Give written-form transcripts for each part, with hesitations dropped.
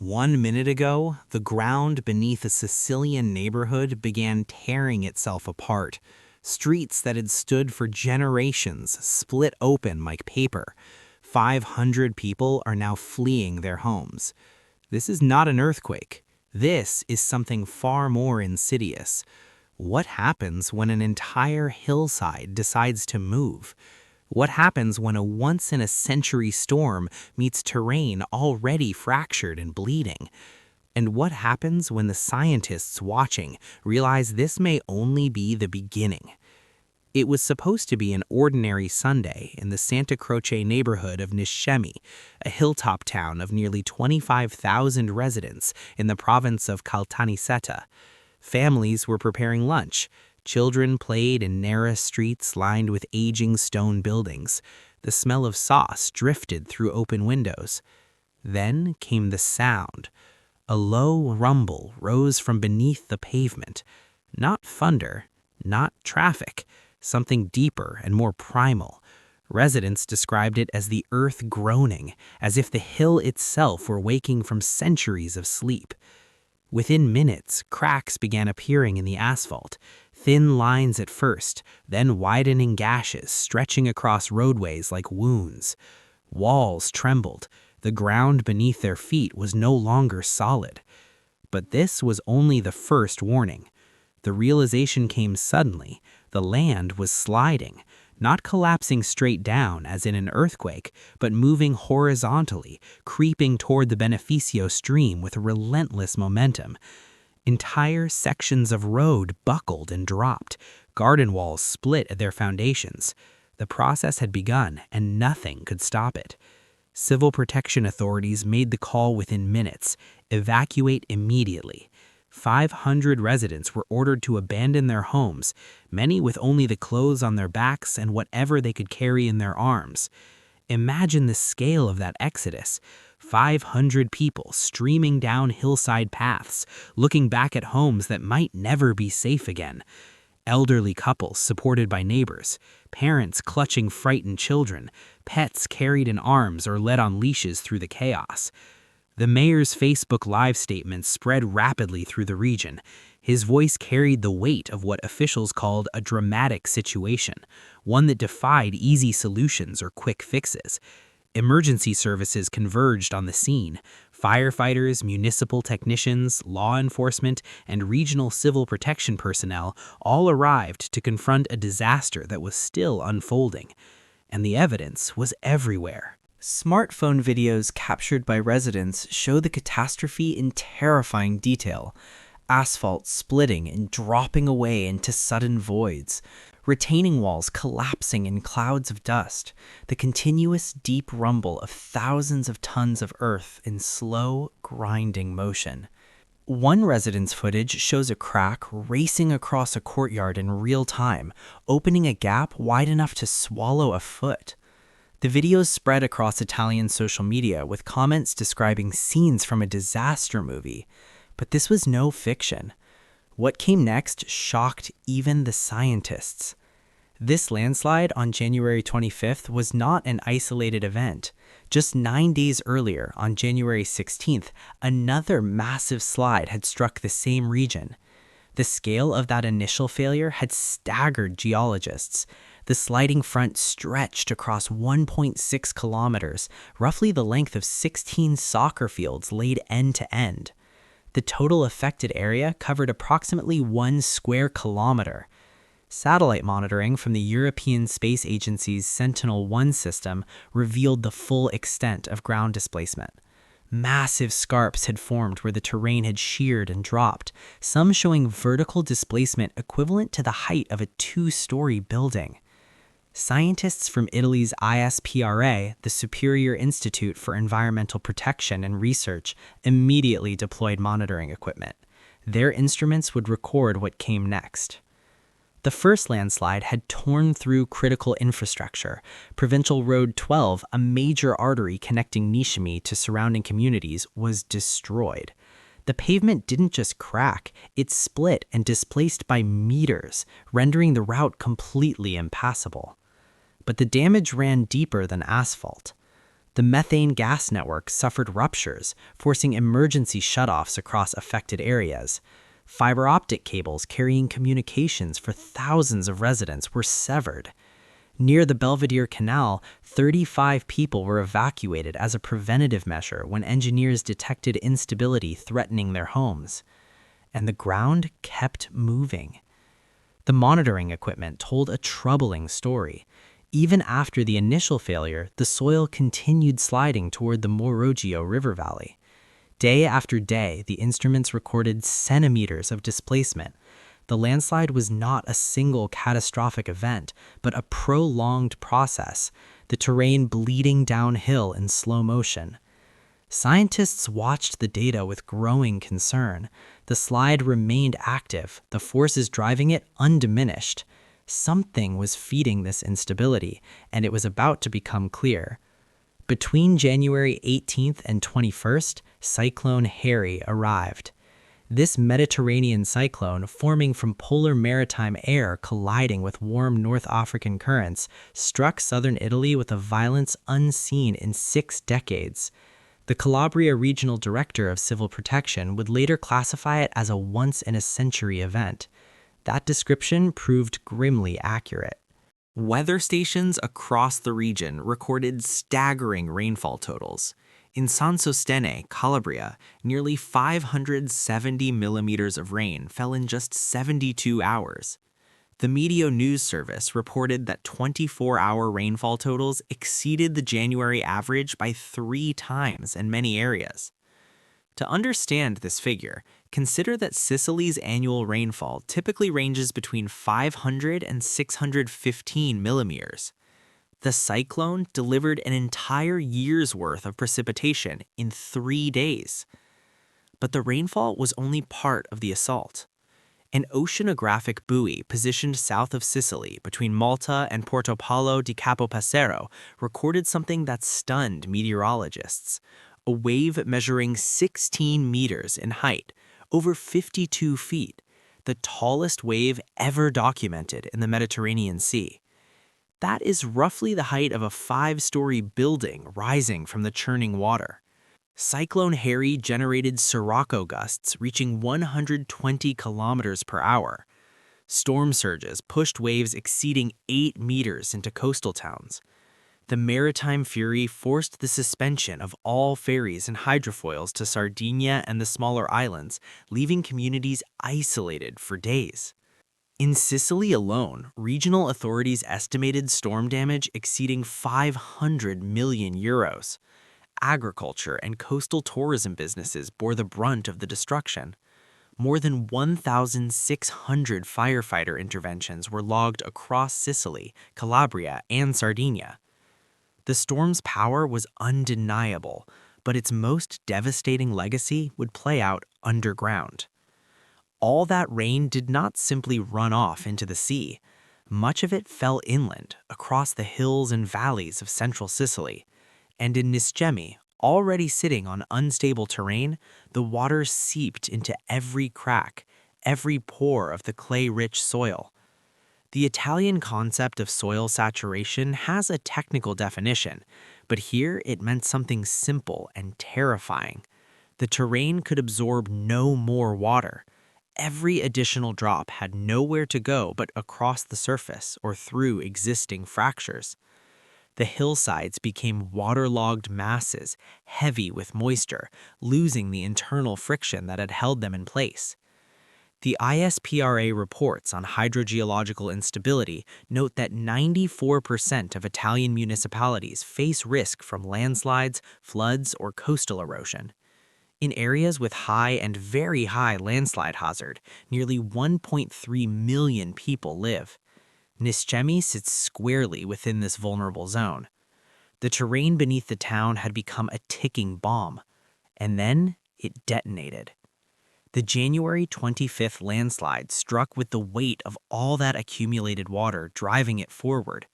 1 minute ago, the ground beneath a Sicilian neighborhood began tearing itself apart. Streets that had stood for generations split open like paper. 500 people are now fleeing their homes. This is not an earthquake. This is something far more insidious. What happens when an entire hillside decides to move? What happens when a once-in-a-century storm meets terrain already fractured and bleeding? And what happens when the scientists watching realize this may only be the beginning? It was supposed to be an ordinary Sunday in the Santa Croce neighborhood of Niscemi, a hilltop town of nearly 25,000 residents in the province of Caltanissetta. Families were preparing lunch. Children played in narrow streets lined with aging stone buildings. The smell of sauce drifted through open windows. Then came the sound. A low rumble rose from beneath the pavement. Not thunder, not traffic, something deeper and more primal. Residents described it as the earth groaning, as if the hill itself were waking from centuries of sleep. Within minutes, cracks began appearing in the asphalt, thin lines at first, then widening gashes stretching across roadways like wounds. Walls trembled. The ground beneath their feet was no longer solid. But this was only the first warning. The realization came suddenly. The land was sliding, not collapsing straight down as in an earthquake, but moving horizontally, creeping toward the Beneficio stream with relentless momentum. Entire sections of road buckled and dropped. Garden walls split at their foundations. The process had begun, and nothing could stop it. Civil protection authorities made the call within minutes. Evacuate immediately. 500 residents were ordered to abandon their homes, many with only the clothes on their backs and whatever they could carry in their arms. Imagine the scale of that exodus. 500 people streaming down hillside paths, looking back at homes that might never be safe again. Elderly couples supported by neighbors, parents clutching frightened children, pets carried in arms or led on leashes through the chaos. The mayor's Facebook Live statement spread rapidly through the region. His voice carried the weight of what officials called a dramatic situation, one that defied easy solutions or quick fixes. Emergency services converged on the scene. Firefighters, municipal technicians, law enforcement, and regional civil protection personnel all arrived to confront a disaster that was still unfolding. And the evidence was everywhere. Smartphone videos captured by residents show the catastrophe in terrifying detail. Asphalt splitting and dropping away into sudden voids. Retaining walls collapsing in clouds of dust. The continuous deep rumble of thousands of tons of earth in slow, grinding motion. One resident's footage shows a crack racing across a courtyard in real time, opening a gap wide enough to swallow a foot. The videos spread across Italian social media with comments describing scenes from a disaster movie. But this was no fiction. What came next shocked even the scientists. This landslide on January 25th was not an isolated event. Just 9 days earlier, on January 16th, another massive slide had struck the same region. The scale of that initial failure had staggered geologists. The sliding front stretched across 1.6 kilometers, roughly the length of 16 soccer fields laid end to end. The total affected area covered approximately 1 square kilometer. Satellite monitoring from the European Space Agency's Sentinel-1 system revealed the full extent of ground displacement. Massive scarps had formed where the terrain had sheared and dropped, some showing vertical displacement equivalent to the height of a 2-story building. Scientists from Italy's ISPRA, the Superior Institute for Environmental Protection and Research, immediately deployed monitoring equipment. Their instruments would record what came next. The first landslide had torn through critical infrastructure. Provincial Road 12, a major artery connecting Niscemi to surrounding communities, was destroyed. The pavement didn't just crack, it split and displaced by meters, rendering the route completely impassable. But the damage ran deeper than asphalt. The methane gas network suffered ruptures, forcing emergency shutoffs across affected areas. Fiber optic cables carrying communications for thousands of residents were severed. Near the Belvedere Canal, 35 people were evacuated as a preventative measure when engineers detected instability threatening their homes. And the ground kept moving. The monitoring equipment told a troubling story. Even after the initial failure, the soil continued sliding toward the Morrogio River Valley. Day after day, the instruments recorded centimeters of displacement. The landslide was not a single catastrophic event, but a prolonged process, the terrain bleeding downhill in slow motion. Scientists watched the data with growing concern. The slide remained active, the forces driving it undiminished. Something was feeding this instability, and it was about to become clear. Between January 18th and 21st, Cyclone Harry arrived. This Mediterranean cyclone, forming from polar maritime air colliding with warm North African currents, struck southern Italy with a violence unseen in 6 decades. The Calabria Regional Director of Civil Protection would later classify it as a once-in-a-century event. That description proved grimly accurate. Weather stations across the region recorded staggering rainfall totals. In San Sostene, Calabria, nearly 570 millimeters of rain fell in just 72 hours. The Meteo News Service reported that 24-hour rainfall totals exceeded the January average by 3 times in many areas. To understand this figure, consider that Sicily's annual rainfall typically ranges between 500 and 615 millimeters. The cyclone delivered an entire year's worth of precipitation in 3 days. But the rainfall was only part of the assault. An oceanographic buoy positioned south of Sicily between Malta and Porto Paolo di Capopassero recorded something that stunned meteorologists. A wave measuring 16 meters in height, over 52 feet, the tallest wave ever documented in the Mediterranean Sea. That is roughly the height of a 5-story building rising from the churning water. Cyclone Harry generated sirocco gusts reaching 120 kilometers per hour. Storm surges pushed waves exceeding 8 meters into coastal towns. The maritime fury forced the suspension of all ferries and hydrofoils to Sardinia and the smaller islands, leaving communities isolated for days. In Sicily alone, regional authorities estimated storm damage exceeding 500 million euros. Agriculture and coastal tourism businesses bore the brunt of the destruction. More than 1,600 firefighter interventions were logged across Sicily, Calabria, and Sardinia. The storm's power was undeniable, but its most devastating legacy would play out underground. All that rain did not simply run off into the sea. Much of it fell inland, across the hills and valleys of central Sicily. And in Niscemi, already sitting on unstable terrain, the water seeped into every crack, every pore of the clay-rich soil. The Italian concept of soil saturation has a technical definition, but here it meant something simple and terrifying. The terrain could absorb no more water. Every additional drop had nowhere to go but across the surface or through existing fractures. The hillsides became waterlogged masses, heavy with moisture, losing the internal friction that had held them in place. The ISPRA reports on hydrogeological instability note that 94% of Italian municipalities face risk from landslides, floods, or coastal erosion. In areas with high and very high landslide hazard, nearly 1.3 million people live. Niscemi sits squarely within this vulnerable zone. The terrain beneath the town had become a ticking bomb, and then it detonated. The January 25th landslide struck with the weight of all that accumulated water driving it forward.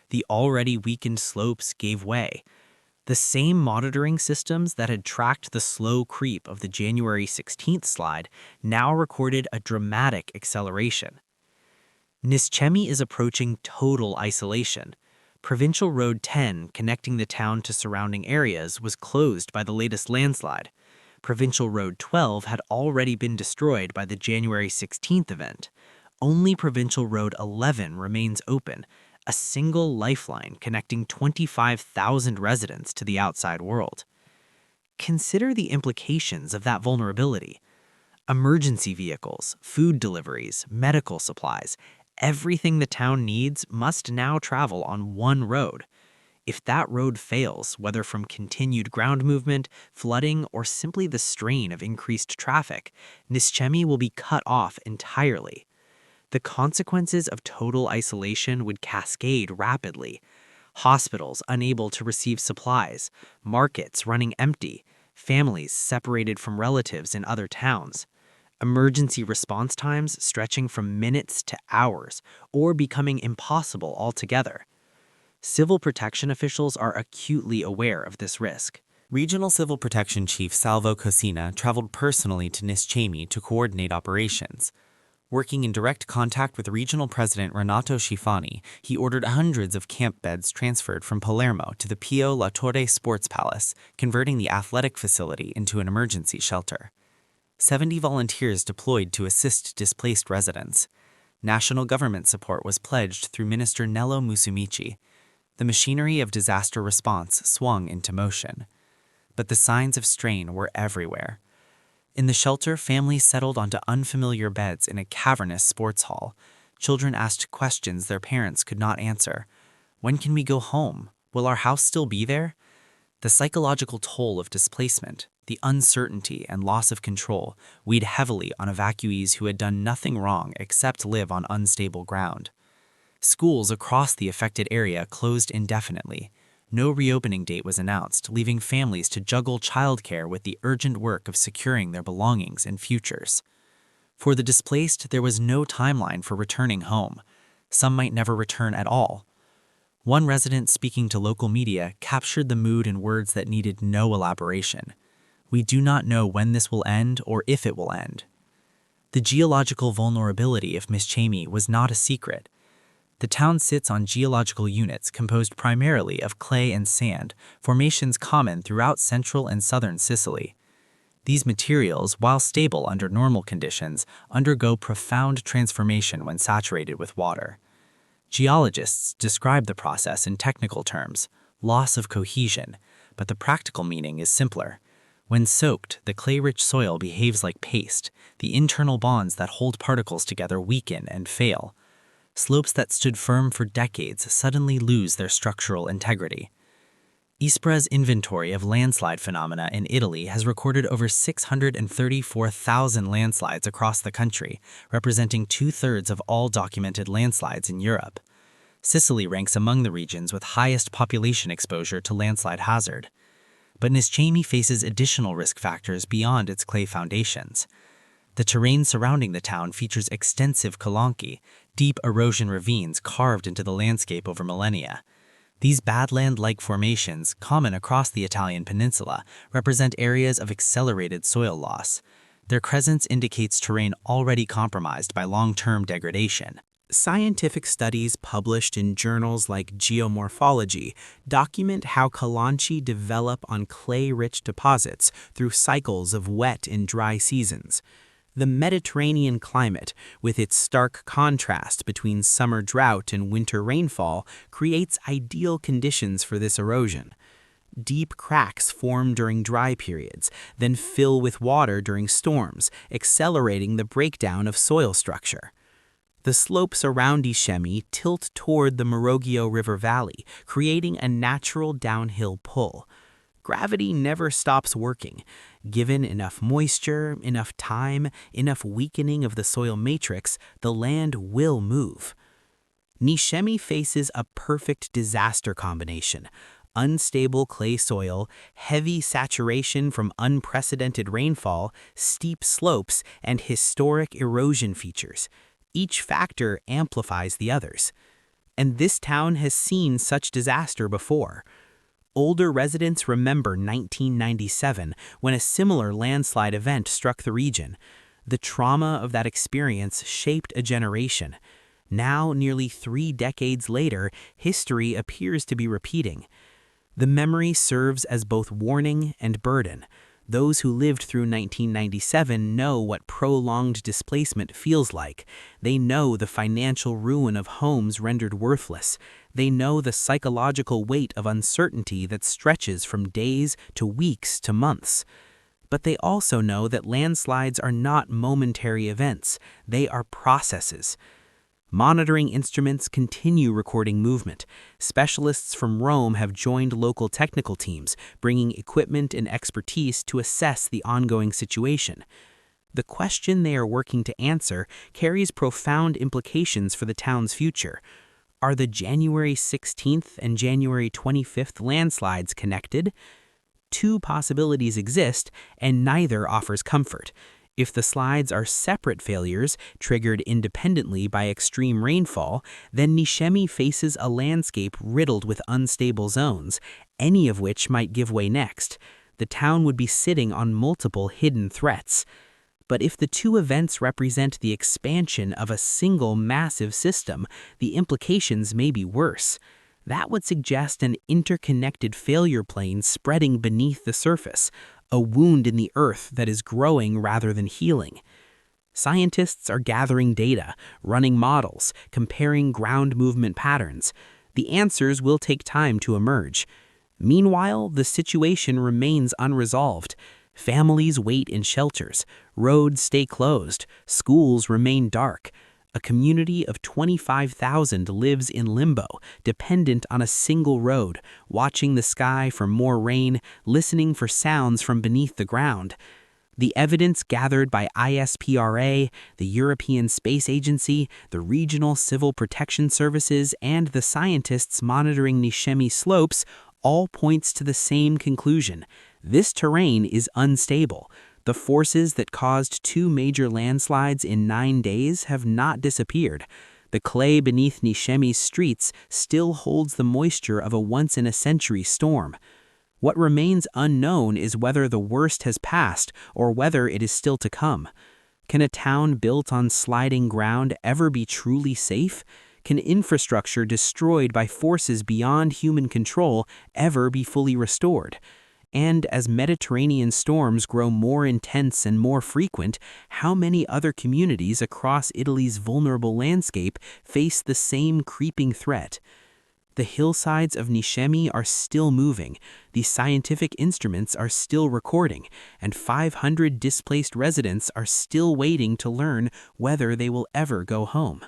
The already weakened slopes gave way. The same monitoring systems that had tracked the slow creep of the January 16th slide now recorded a dramatic acceleration. Niscemi is approaching total isolation. Provincial Road 10, connecting the town to surrounding areas, was closed by the latest landslide. Provincial Road 12 had already been destroyed by the January 16th event. Only Provincial Road 11 remains open, a single lifeline connecting 25,000 residents to the outside world. Consider the implications of that vulnerability. Emergency vehicles, food deliveries, medical supplies, everything the town needs must now travel on one road. If that road fails, whether from continued ground movement, flooding, or simply the strain of increased traffic, Niscemi will be cut off entirely. The consequences of total isolation would cascade rapidly. Hospitals unable to receive supplies, markets running empty, families separated from relatives in other towns, emergency response times stretching from minutes to hours or becoming impossible altogether. Civil protection officials are acutely aware of this risk. Regional Civil Protection Chief Salvo Cosina traveled personally to Niscemi to coordinate operations. Working in direct contact with Regional President Renato Schifani, he ordered hundreds of camp beds transferred from Palermo to the Pio La Torre Sports Palace, converting the athletic facility into an emergency shelter. 70 volunteers deployed to assist displaced residents. National government support was pledged through Minister Nello Musumeci. The machinery of disaster response swung into motion. But the signs of strain were everywhere. In the shelter, families settled onto unfamiliar beds in a cavernous sports hall. Children asked questions their parents could not answer. When can we go home? Will our house still be there? The psychological toll of displacement, the uncertainty and loss of control, weighed heavily on evacuees who had done nothing wrong except live on unstable ground. Schools across the affected area closed indefinitely. No reopening date was announced, leaving families to juggle childcare with the urgent work of securing their belongings and futures. For the displaced, there was no timeline for returning home. Some might never return at all. One resident speaking to local media captured the mood in words that needed no elaboration. "We do not know when this will end or if it will end." The geological vulnerability of Niscemi was not a secret. The town sits on geological units composed primarily of clay and sand, formations common throughout central and southern Sicily. These materials, while stable under normal conditions, undergo profound transformation when saturated with water. Geologists describe the process in technical terms, loss of cohesion, but the practical meaning is simpler. When soaked, the clay-rich soil behaves like paste. The internal bonds that hold particles together weaken and fail. Slopes that stood firm for decades suddenly lose their structural integrity. ISPRA's inventory of landslide phenomena in Italy has recorded over 634,000 landslides across the country, representing 2/3 of all documented landslides in Europe. Sicily ranks among the regions with highest population exposure to landslide hazard. But Niscemi faces additional risk factors beyond its clay foundations. The terrain surrounding the town features extensive calanchi, deep erosion ravines carved into the landscape over millennia. These badland-like formations, common across the Italian peninsula, represent areas of accelerated soil loss. Their presence indicates terrain already compromised by long-term degradation. Scientific studies published in journals like Geomorphology document how calanchi develop on clay-rich deposits through cycles of wet and dry seasons. The Mediterranean climate, with its stark contrast between summer drought and winter rainfall, creates ideal conditions for this erosion. Deep cracks form during dry periods, then fill with water during storms, accelerating the breakdown of soil structure. The slopes around Niscemi tilt toward the Moroghio River Valley, creating a natural downhill pull. Gravity never stops working. Given enough moisture, enough time, enough weakening of the soil matrix, the land will move. Niscemi faces a perfect disaster combination: unstable clay soil, heavy saturation from unprecedented rainfall, steep slopes, and historic erosion features. Each factor amplifies the others. And this town has seen such disaster before. Older residents remember 1997 when a similar landslide event struck the region. The trauma of that experience shaped a generation. Now, nearly 3 decades later, history appears to be repeating. The memory serves as both warning and burden. Those who lived through 1997 know what prolonged displacement feels like. They know the financial ruin of homes rendered worthless. They know the psychological weight of uncertainty that stretches from days to weeks to months. But they also know that landslides are not momentary events. They are processes. Monitoring instruments continue recording movement. Specialists from Rome have joined local technical teams, bringing equipment and expertise to assess the ongoing situation. The question they are working to answer carries profound implications for the town's future. Are the January 16th and January 25th landslides connected? Two possibilities exist, and neither offers comfort. If the slides are separate failures, triggered independently by extreme rainfall, then Niscemi faces a landscape riddled with unstable zones, any of which might give way next. The town would be sitting on multiple hidden threats. But if the two events represent the expansion of a single massive system, the implications may be worse. That would suggest an interconnected failure plane spreading beneath the surface, a wound in the earth that is growing rather than healing. Scientists are gathering data, running models, comparing ground movement patterns. The answers will take time to emerge. Meanwhile, the situation remains unresolved. Families wait in shelters, roads stay closed, schools remain dark. A community of 25,000 lives in limbo, dependent on a single road, watching the sky for more rain, listening for sounds from beneath the ground. The evidence gathered by ISPRA, the European Space Agency, the regional civil protection services, and the scientists monitoring Niscemi slopes all points to the same conclusion. This terrain is unstable. The forces that caused 2 major landslides in 9 days have not disappeared. The clay beneath Niscemi's streets still holds the moisture of a once-in-a-century storm. What remains unknown is whether the worst has passed or whether it is still to come. Can a town built on sliding ground ever be truly safe? Can infrastructure destroyed by forces beyond human control ever be fully restored? And as Mediterranean storms grow more intense and more frequent, how many other communities across Italy's vulnerable landscape face the same creeping threat? The hillsides of Niscemi are still moving, the scientific instruments are still recording, and 500 displaced residents are still waiting to learn whether they will ever go home.